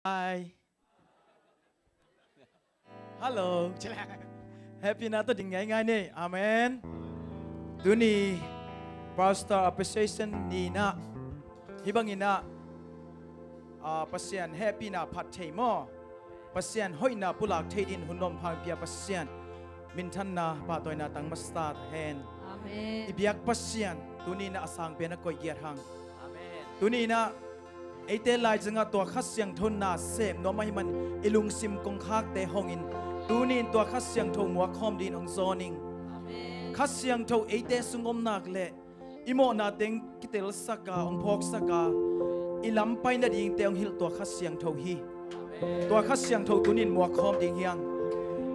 Hi. Hello. Happy na to ding ngay ni. Amen. Duni pastor appreciation ni na. Hibang ina pasien happy na pat thei mo. Pasien hoi na pulak thei din hunom phang pia pasien. Min than na pa toy na tang mastad hen. Amen. Ibiyak pasien duni na asang pe na koi yer hang. Amen. Duni na ate lai janga to khasyang thon na sem no mai man ilung sim kong khak te hongin tunin to khasyang tho muak khom din ong zoning khasyang tho ate sungom nak le imo na teng kitel saka ong phok saka ilam pai na ding te ong hil to khasyang tho hi to khasyang tho tunin muak khom ding hiang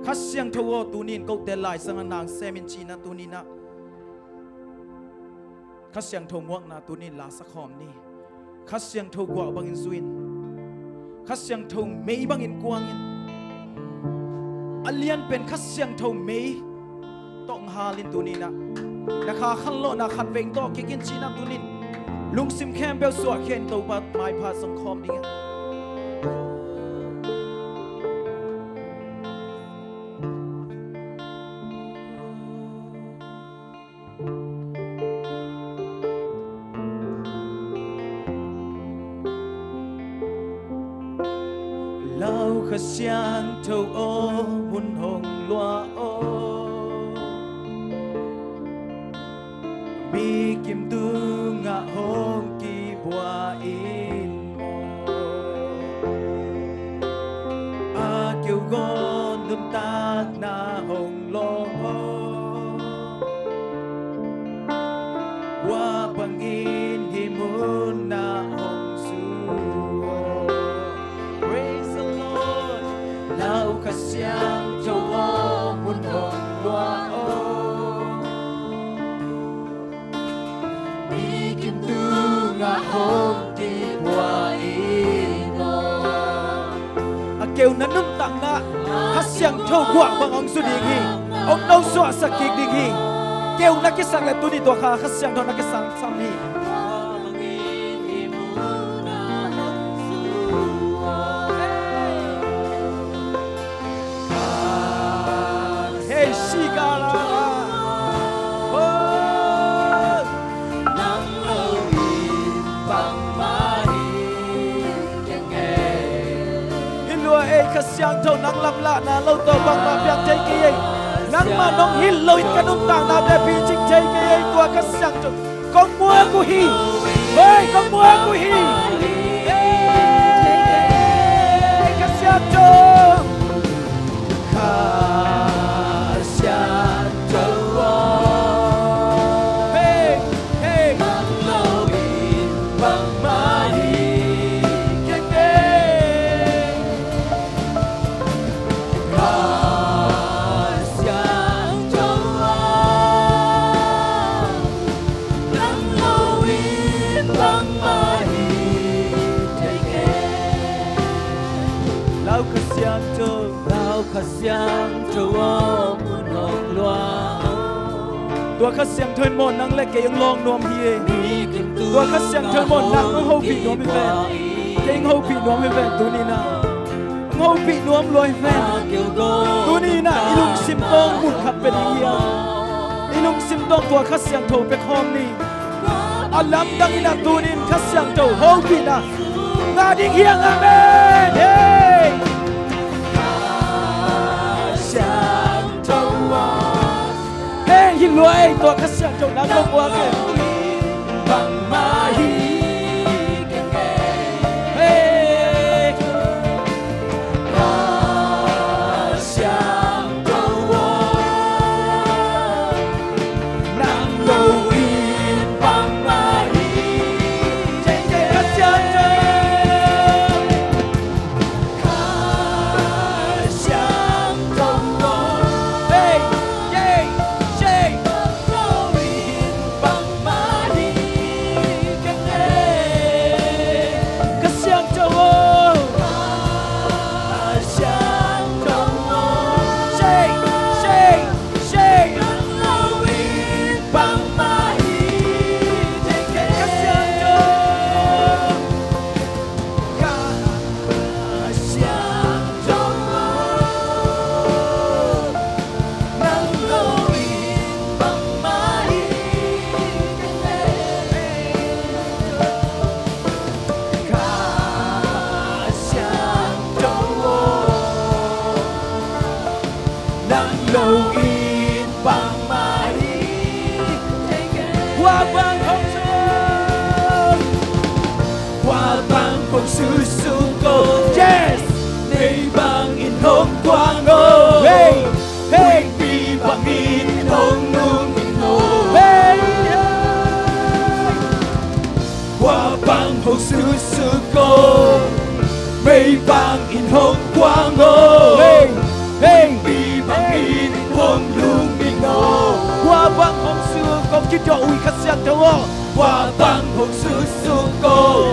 khasyang tho o tunin ko te lai sanga nang semin chi na tunina khasyang tho muak na tunin la sa khom ni khasyang tho gwa bangin zuin khasyang tho mei bangin kuangin alian pen khasyang tho mei tong halin tunina nakha khallo na khat veng to kikin china tunin lungsim khem bel suwa khen to pat mai pha song khom ding khasyang tho o mun hong loa o mi kim tu nga hong ki bua in mo a kêu gon đâm tak na hong lo o wa pangin hi mun na hong khasyang tho o mun hong loa o mi kim tu nga hong ti bua in mo a kêu na nung tang na khasyang tho kwa bang ong su ding hi ong nau so sakik ding hi kêu na ki sang le tu ni to kha khasyang tho na ki sang sam hi khasyang tho nang lam la na lo to bang ma pyang thai ki nang ma nong hil lo in kanum tang na te pi ching thai ki tua khasyang tho kong mua ku hi ơi kong mua ku hi khasyang tho khasyang tho o mun hong loa tua khasyang thoi mon nang le ke yang long nom hi tua khasyang thoi mon nang ho pi nom hi ven keng ho pi nom hi ven tu ni na ho pi nom loi ven tu ni na ilung sim tong mun khat pe ding hiang ilung sim tong tua khasyang tho pe khom ni alam dang ina tu nin khasyang tho ho pi na nga ding hiang amen hey hin loi to khasyang tho nang long wa ke bang ma hi ke ke hey khasyang tho nang lo in bang ma hi che che khasyang tho hey yeah bang bang in hong quang ô hey bi bang in hong lung in ô qua bang hong xưa công chiết cho ui khát xiang thâu ô qua bang hong xưa xưa cô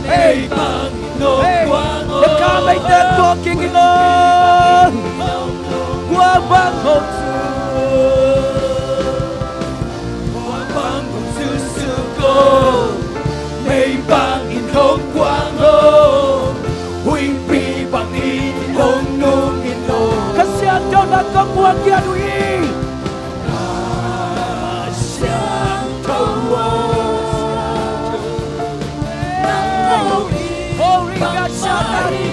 hey bang in hong quang ô đừng ca mấy tên con kia kinh ơn qua bang hong xưa qua bang hong xưa xưa cô hey bang in hong quang ô hui bi bang in hong lung in ô khát xiang cho nó có buồn kia đuôi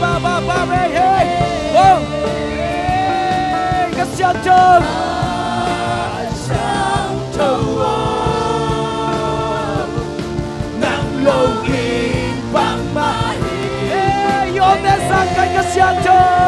ba ba ba ba hey oh cái xiang trâu nắng lâu in bằng mai hey yo te sang cái xiang trâu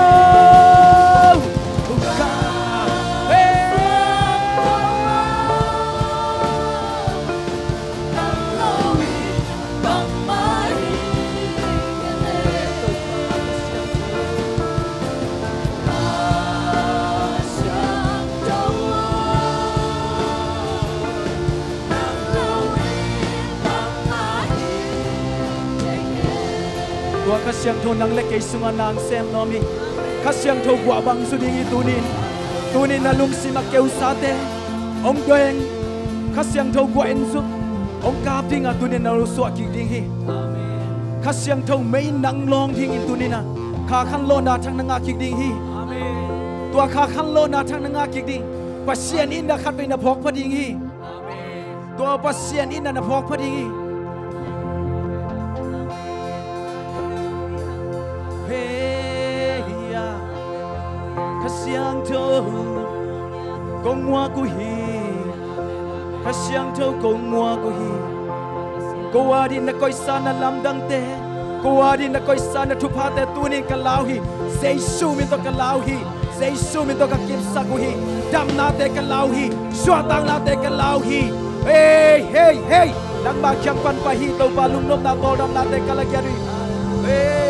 khát xiang thâu nang lek sung anang sem nomi khát xiang thâu gwa bang su ding tunin na lung si makeu sate ông doeng khát xiang thâu gwa en su ông kap ding a tunin na lu so ki ding hi khát xiang thâu mei nang long ding in tunina kha khan lo na thang nga ki ding hi tua kha khan lo na thang nga ki ding pasien in na khat pe na phok phading hi tua pasien in na phok phading hi xiang thâu công hoa của hi khát xiang thâu công hoa của hi cô à đi na coi sa na làm đăng te cô à đi na coi sa na thup hate tu ni kalau hi Giêsu min to kalau hi Giêsu min to ka kip sa của hi dam na te kalau hi xóa tang na te kalau hi hey hey hey nang ba kyang pan pa hi to ba lung nom na to dam na te kalagyan hi hey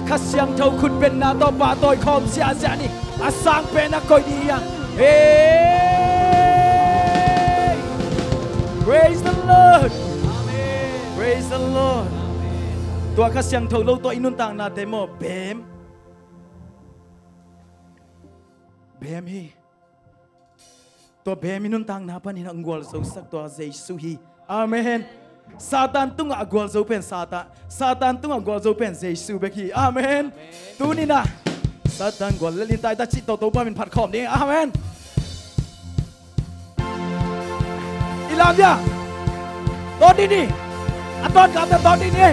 khát xiang thâu khun bên na to ba tôi khom xia xia ni sang bên na coi đi à hey praise the Lord amen praise the Lord tua khát xiang thâu lâu tôi inun tang na demo bem hi tua bem inun tang na pan in angwal so sak tua Giêsu hi amen Satan tung agwal zo pen Satan tung agwal zo pen Giêsu beki amen tu ni na Satan gwal lin tai ta chi to to pa min phat khom ni amen ilam ya to đi đi aton ka ta to đi đi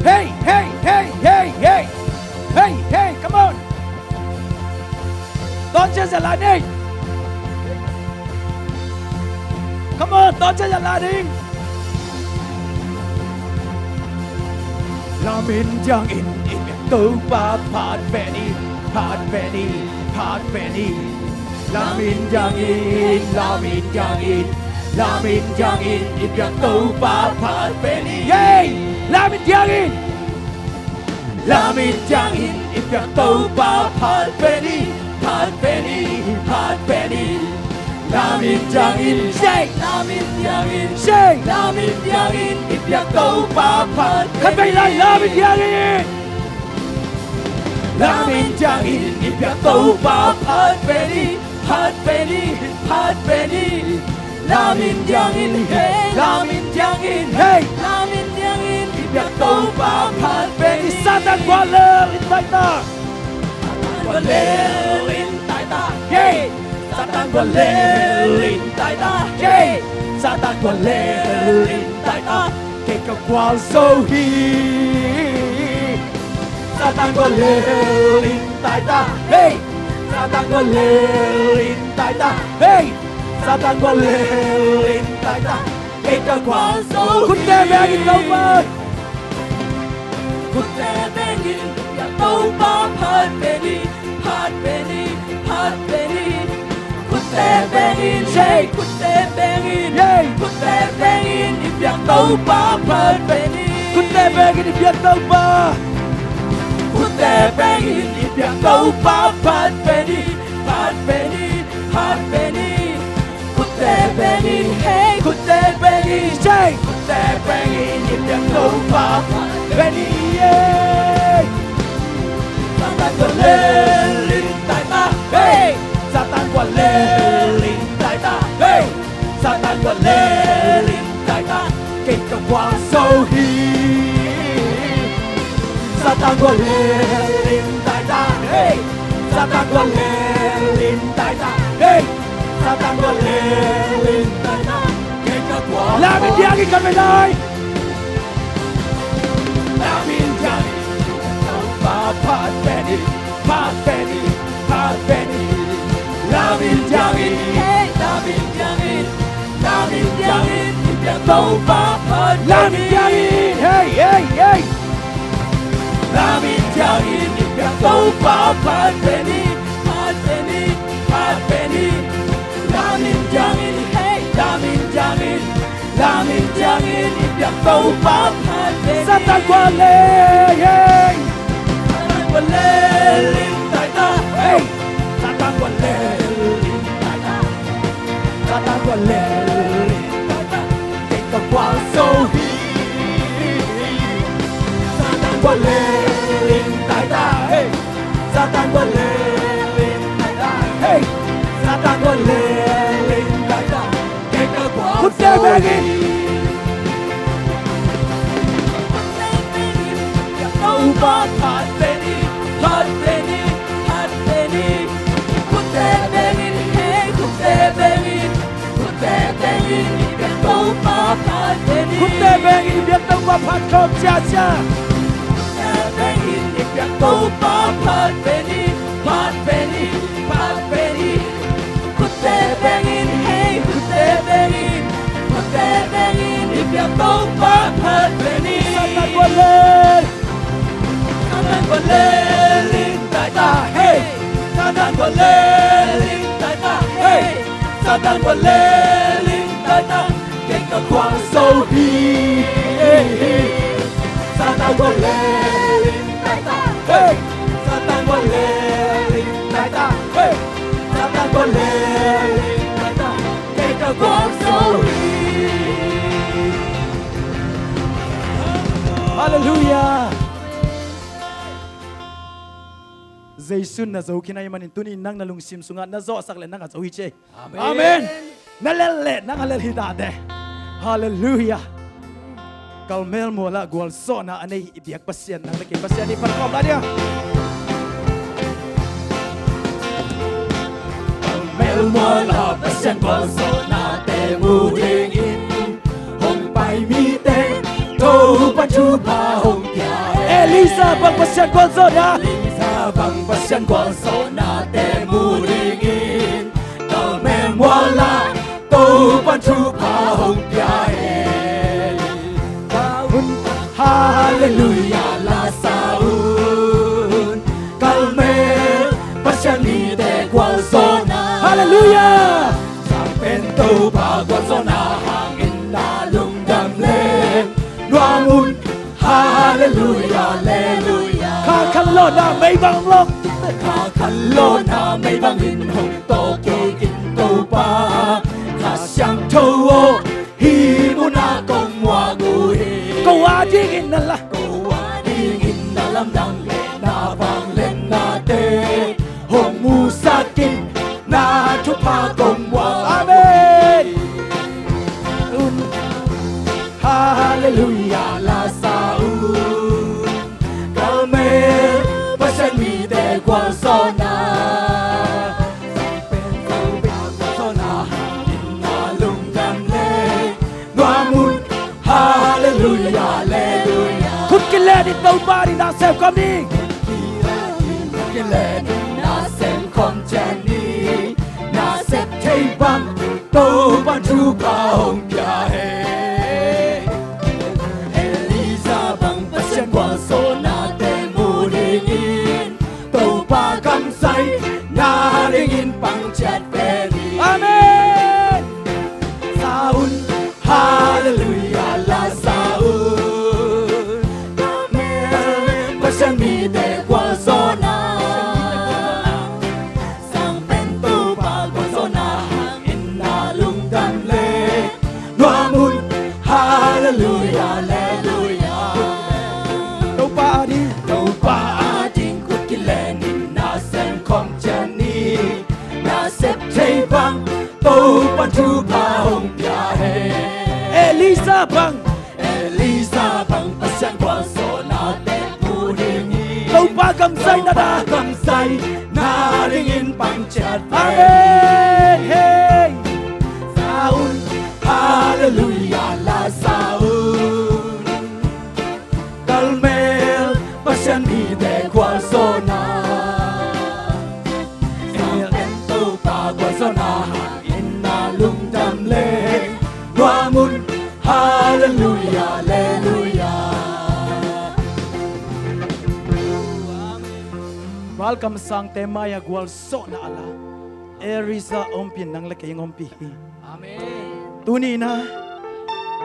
hey hey hey hey hey hey hey come on ton chơi lại đi come on ton chơi lại đi làm in giang in tu ba phat ve ni Pat Benny, Pat Benny. Lamin Yangin, Lamin Yangin, Lamin Yangin, if you're no Pat Benny. Yay! Lamin Yangin! Lamin Yangin, if you're no Pat Benny, Pat Benny, Pat Benny. Lamin Yangin, shake! Lamin Yangin, shake! Lamin Yangin, if you're no Pat Benny. Come back like Lamin Yangin! Lamin Yangin, if you're no Pat Benny. Pat Benny, Pat Benny, Lamin Yangin, hey, Lamin Yangin, hey, Lamin Yangin, if you're no Pat Benny. Satan Waller in Taita, Waller in Taita, hey, Satan Waller in Taita, hey, Satan Waller in Taita, take a while so he, Satan Waller in Taita, hey. Satan có lên tại ta, hey, Satan có lên tại ta, cái cơ quan sâu. Cút té về cái câu bơi, cút té về cái câu bơi, Pat Benny, Pat Benny, Pat Benny, cút té về cái say, cút té về cái, yeah, cút té về cái câu bơi, Pat Benny, cút té về cái câu bơi. Put that bang in if you go Pat Benny, Pat Benny, Pat Benny. Put that bang in, hey, put that bang in, say, put that bang in if you go Pat Benny, yeah. Satan có lên tại ta, hey, Satan có lên tại ta, hey, Satan có lên tại ta, cái cơ quan sâu hi. Satan có lên tại ta, hey, Satan có lên tại ta, hey, Satan có lên tại ta, cái cơ quan làm gì cái cầm về đây, làm gì và Pat Benny, Pat Benny, Pat Benny, làm gì hey, làm gì làm gì để câu và Pat làm gì hey, hey, hey. Lamin Yangin, if you go Pat Benny, Pat Benny, Pat Benny. Lamin Yangin, hey, Lamin Yangin, Lamin Yangin, if you go Pat Benny. Satan qua lên, hey, Satan qua lên tại ta, hey, Satan qua lên tại ta, Satan qua lên tại ta, cái cơ quan sâu hi. Satan qua lên tại ta, hey, Satan qua lên tại ta, hey, Satan qua lên tại ta, cái cơ quan put that bang in, Pat Benny, Pat Benny, Pat Benny, put that bang in, hey, put that bang in, put that bang in, biết đâu Pat Benny, put that bang in, biết đâu Pat không cha cha. If you go Pat Benny, Pat Benny, Pat Benny. Put that bang in, hey, put that bang in, put that bang in. If you go Pat Benny, Satan qua lên, Satan qua lên tại ta, hey, Satan qua lên tại ta, hey, Satan qua lên tại ta, cái cơ quan sâu hi, Satan qua lên. Hey, Satan có lên tại ta, hey, Satan có lên tại ta, cái cơ quan sâu hi. Hallelujah. Giêsu na dấu khi này mình tunin nang na lung sim sunga na zo sak le nang dấu hi che. Amen. Na le nang le hi da de. Hallelujah. Kalmel mo la gwal so na anay ibiyak pasyan nang laki pasyan ni perform lah dia. Kalmel mo la pasyan gwal so na te mu ding in hong pai mi te to pa chu pa hong kya. Elisa bang pasyan gwal so na. Elisa bang pasyan gwal so na te mu ding in Kalmel mo la to pa chu pa hong kya. Hallelujah la saun Kalmel Hallelujah Sang pentu bagwan sona hangin lalung damlen Nuangun Hallelujah Hallelujah Kha khăn lô na mây băng lốc Kha khăn lô na mây băng in hồng tô kỳ in tô ba Kha xiang thâu ô hi mu na công hoa ngui Câu á đi in na la Câu á đi in na lam đăng lệ na vang lên na tê Hồng mu sa kinh na chúc pa công hoa Amen Hallelujah la Saul Kalme Pasang mi de kwa sona Pentu ba sona Inna lung dam le Nuamun Hallelujah Hallelujah Khut kile di tau ba di na xem kom ni Khut kile di na xem kom chan ni Na xem thay bang Tau ban chu pa hong pya he Na ringin pang chat peri Amen Saul Hallelujah la Saul Amen Pasang mi de kwa zona Sang pentu pa kwa zona Hangin na lung dan le Nuamun Hallelujah Hallelujah Đâu pa đi Đâu pa đi Kut kilenin na sen kom Na sep thay bang Tô ban chu pa hong pya he Elisa bang Pasang kwa so na te pu ringi Tô pa kam say na da kam say Na ringin pang chat Amen hey Saul Hallelujah la Saul Kalmel Pasang mi de kwa so na Zona inna lung dam le Nuamun Hallelujah Hallelujah Welcome sang temaya gwal so na ala Erisa ompin nang lakay ngompi Amen Tuni na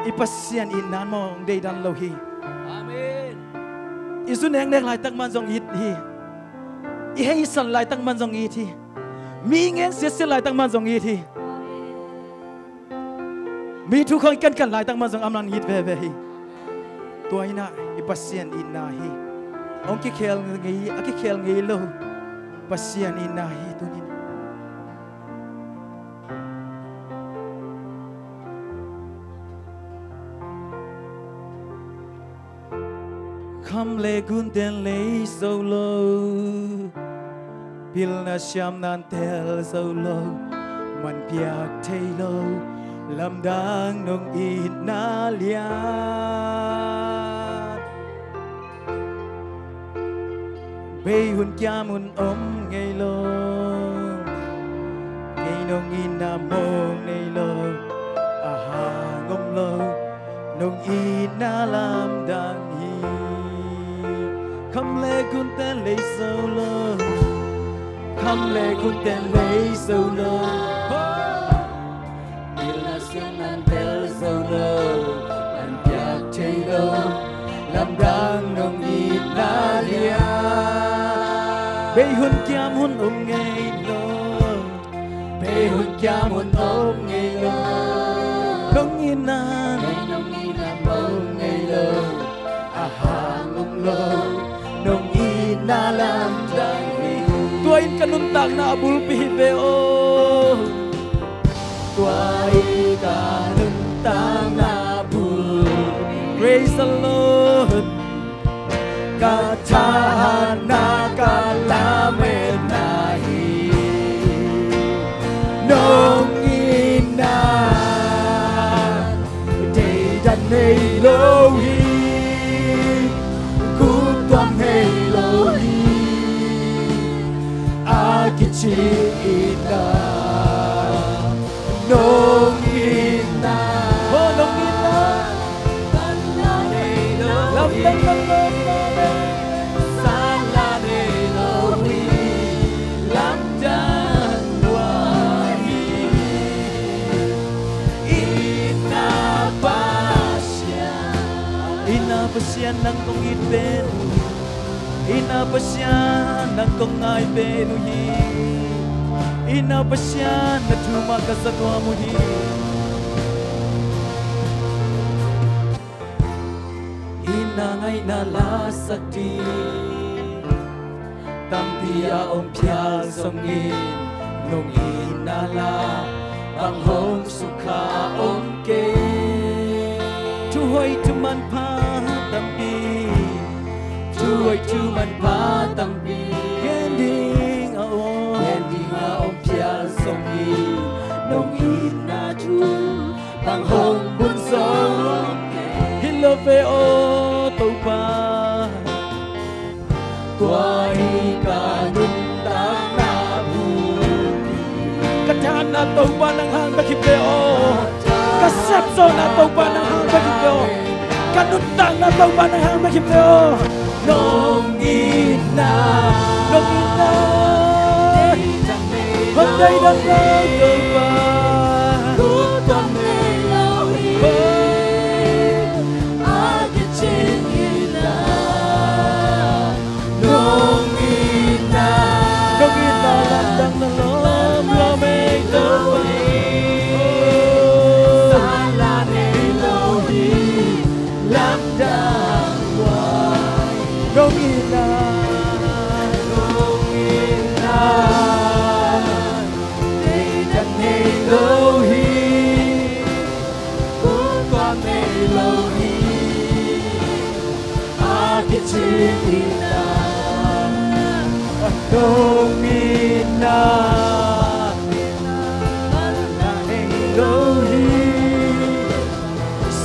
ipasyan inan mo day dan lohi Amen Isu neng neng lai tak man zong hit hi Ihei san lai tak man zong hit hi Mi nghe sẽ lại tăng man dòng ý thì Mi thu không cân cân lại tăng man dòng âm lan hít về hi Tôi na ipasyan ina hi Ông cái khel nghĩ lâu Pasyan ina hi tu nin Kham le gun ten le solo Pil na siyam nan tel solo Man piak thay lo Lam dang nong it na liat Bay hun kya mun ngay lo Ngay nong in na mong ngay lo Aha ngom lo Nong it na lam dang hi Kham le kun ten le solo Kham le kun ten le solo Pil na siyam nan tel solo Man piak thay lo Lam dang nong it na liat Bay hun kiam hun ngay lo Bay hun kiam hun ngay lo Nong in na mong ngay lo Aha ngom lo Nong in na lam dang Tuain kanuntang na abul pihibeo Tuain kanuntang na abul Praise the Lord Katahan na kalamen nahi Nong ina Day dan hey lohi Kutuam hey lohi Akichina Nong ina Oh nong ina Lam lam lam lam Salane lohi Lam dan wa pasyan ng kong itben Inapasyan ng kong ay benuhi Inapasyan na tumakas sa tuwa muhi Inangay nalasati Tang tia om pia songin Nung inala Ang hong suka om ke Tuhoy tuman pa tampi Tuhoy tuman pa tampi Ending om pia songin Nung inaju Ang hong bunso Hilove o taupa Tua ikanundang na budi Katahan na taupa ng hang bakipeo Kasepso na taupa ng hang bakipeo Kanundang na taupa ng hang bakipeo Nong ina Honday na taupa Kuton Elohim Domina Elohim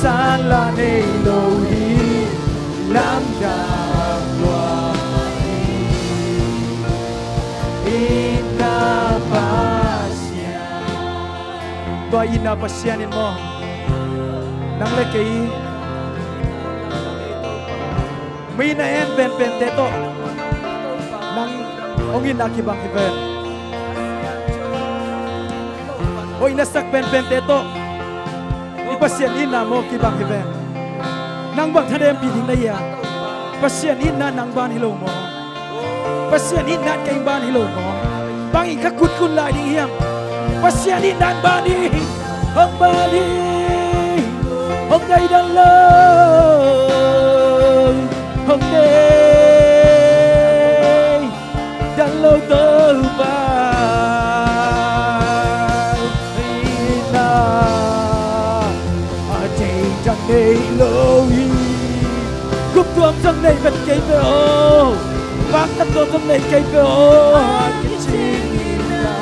Sala Elohim Lamdang Wahid Inapasyan Ba inapasyanin mo Nang lekay May naen pen teto Nang ongin akibang kiben Oy nasak pen teto Ipasyan ina mo kibang kiben Nang bang tadem piding na iya Pasyan ina nang ban hilo mo Pasyan ina kay ban hilo mo Bang ikakut kun lai ding hiyang Pasyan ina bani Hong bani Hong day dang love Hong day Dan lâu tơ ba Ina Ở đây chẳng đây lâu hi Cúp tuông trong đây vẫn cây về ô Bác tất tuông trong đây cây về ô Cái chinh Ina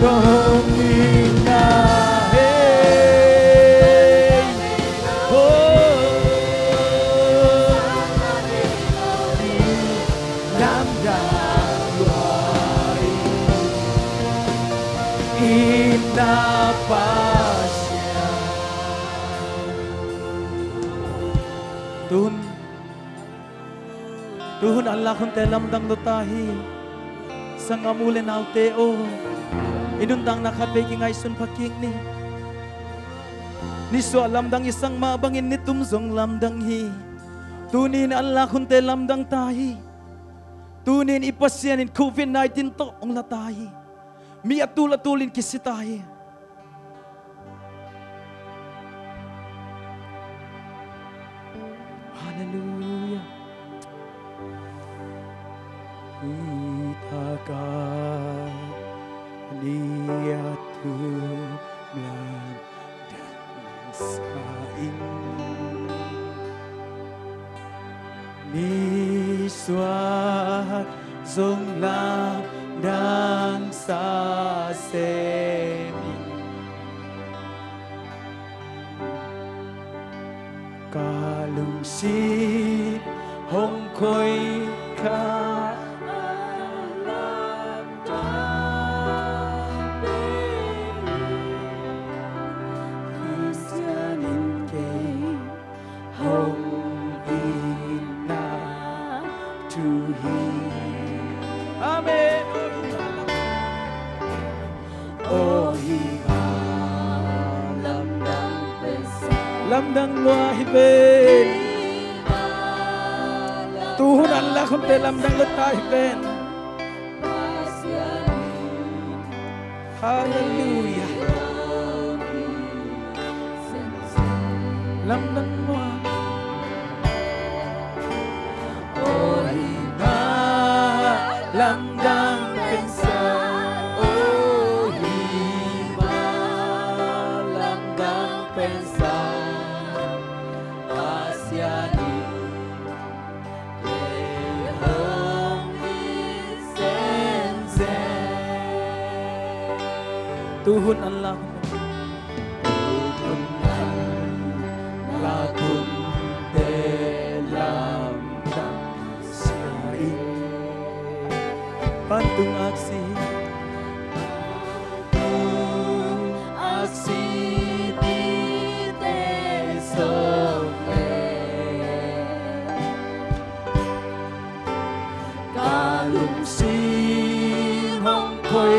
Không Ina Tuhun Allah kung telam dang dotahi Sang amulin al teo Inundang nakapegi ngay sun paking ni Niso alam dang isang mabangin ni tumzong lamdang hi Tunin Allah kung telam dang tahi Tunin ipasyanin COVID-19 to ang latahi Mi atul-atulin kisitahi Hallelujah Itaka Niyatu Mlan Dan Saing Niswat Zong Lam Dan Sa Sening Kalung Si Hong Koi Ka dang loa hi ben Tuhan Allah khun te lam dang leta hi ben Hallelujah lam dang loa Oh hiba lam dang pensa Oh hiba lam dang pensa Asiani Tuhun Allah Tuhun Allah kun te lam dang siai Pantung aksi Aksi di te sope Kalum si hong koi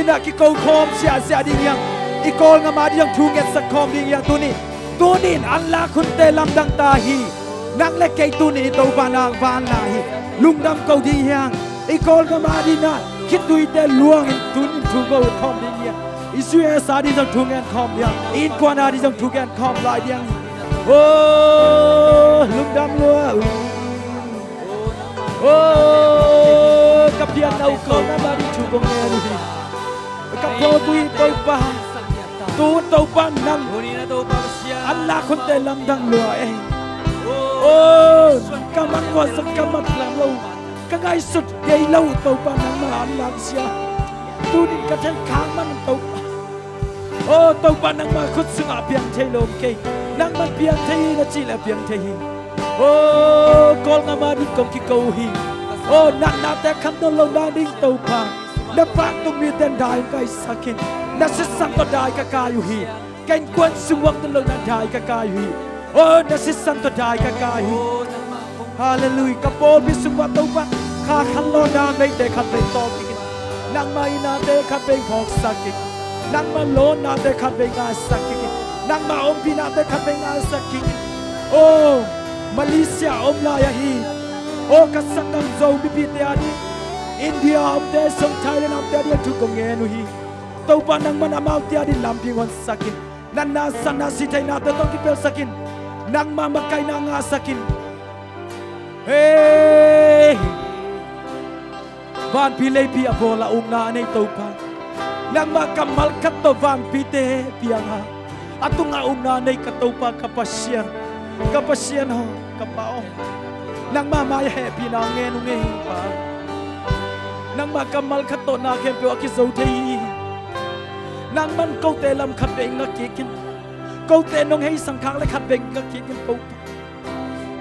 Nak kau kom sia ding yang ikol ngama ding thunget sak kom ding yang tunin Allah kun te lam dang tahi nang le kai tuni to banang van lahi lung dam kau ding yang ikol ngama ding na kit tui te luang in tunin thu go kom ding yang isu sa di jang thungen kom yang in kwana di jang thungen kom lai ding oh lung dam lua oh kapian nau ko ngama ding thu go nge lu Cặp đôi tuy tôi ba tu tôi ba năm Allah không thể làm đằng lừa em ô cảm ơn quá rất cảm ơn làm lâu các ai sụt gây lâu tôi ba năm mà Allah xia tu đi cái thân kháng mình tôi ô tôi ba năm mà khut sưng à biếng thấy lôm kê năng mình biếng thấy là chỉ là biếng thấy ô con ngắm mà đi công khi cầu hi ô nặng nặngแต่คำนั้นเราได้ดิ้งtôi ba Dapat tu miten dai kai sakin, nasisan to dai kakayu hi, kain kuan suwang to lang dai kakayu hi, oh nasisan to dai kakayu, hallelujah. Kapol bisuwa to ba, kakalo na may te kapay tokin, nang may na te kapay hok sakin, nang malo na te kapay nga sakin, nang maompi na te kapay nga sakin, oh Malaysia omlaya hi, oh kasandang zau bibite adi. India om te song Thailand om te dia tu kong ngenu hi tau pa nang man amau te di lamping on sakin nan na sana si thai na te tong ki pel sakin nang ma makai na nga sakin hey van pi lei pi abola na nei tau pa nang ma kamal kat to van pi te piang ha atunga na nei ka tau pa kapasian ho kapao nang ma ma he pi na ngenu nge pa nang makamal kato na kempe akizau thei nang man kau te lam khat beng nga kikin kau te nong hei sangkhang le khat beng nga kikin pau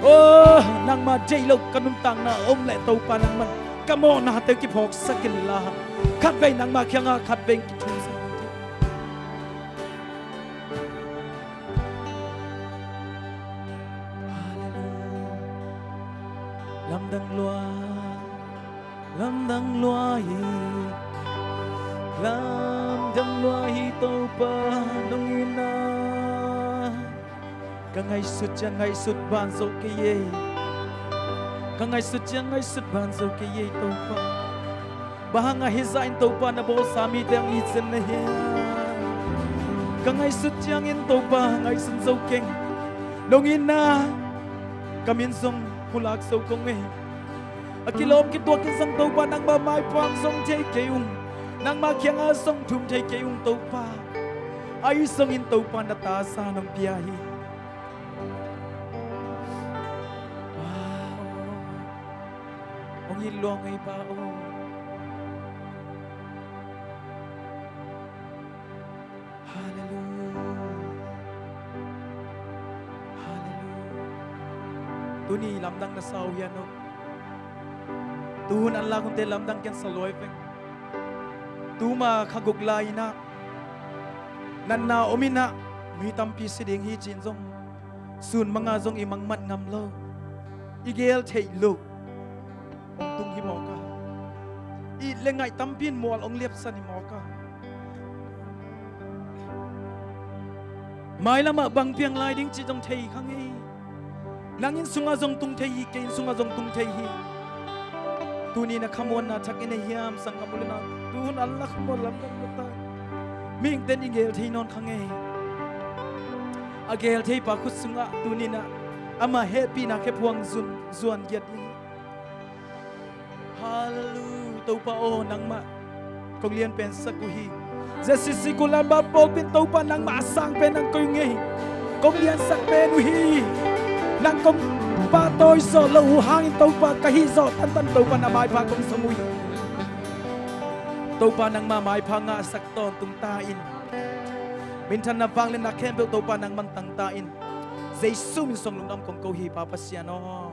oh nang ma jailo kanum tang na om le tau pa nang man kamo na te ki phok sakin la khat beng nang ma khyanga khat beng ki thu sa lam dang loa lam dang loa hi tàu pa nong ina ka ngai sut ban zo ke ye ka ngai sut ban zo ke ye tàu pa bahanga hi zain tàu pa na bol sami dang i chen na he ka ngai sut chang in tàu pa ngai sun zo keng nong ina kamin song hulak so kong eh akilom kitwa kinsang to pa nang mamay pang song jay kayong nang makyang asong tum jay kayong to pa ay song in to pa natasa ng biyahe. Wow, ang ilong ay bao. Tuni lamdang na sao yan o. Tuhun ang lakong te lamdang yan sa loypeng. Tuma kaguglay na. Nanna umina. May tampi siding hichin zong. Sun mga zong imang mat ngamlo. Igel tay lo. Ang tung himo ka. Ilengay tampin mo al ong liap sa ni mo ka. May lama bang piang lai ding chi zong tay kang eh. Nangin sunga zong tung thei kain sunga zong tung thei hi tuni na khamon na thak ina hiam sang amulna tun Allah khmol lam kan ta ming ten igel thei non khange agel thei pa khut sunga tuni na ama happy na ke phuang zun zuan yat ni hallelujah to pa o nang ma kong lian pen sa ku hi jesisi kulan ba pol pin to pa nang ma sang pen nang koy nge kong lian sak pen hi nang công ba tôi sợ lâu hang tàu pa kahi zo tan tan tàu pa na mai pa kong samui tàu pa nang ma mai pa nga sak ton tung ta in min than na vang lên na khem tàu pa nang mang tang ta in Jesus min song lung nam kong ko hi pa pasiano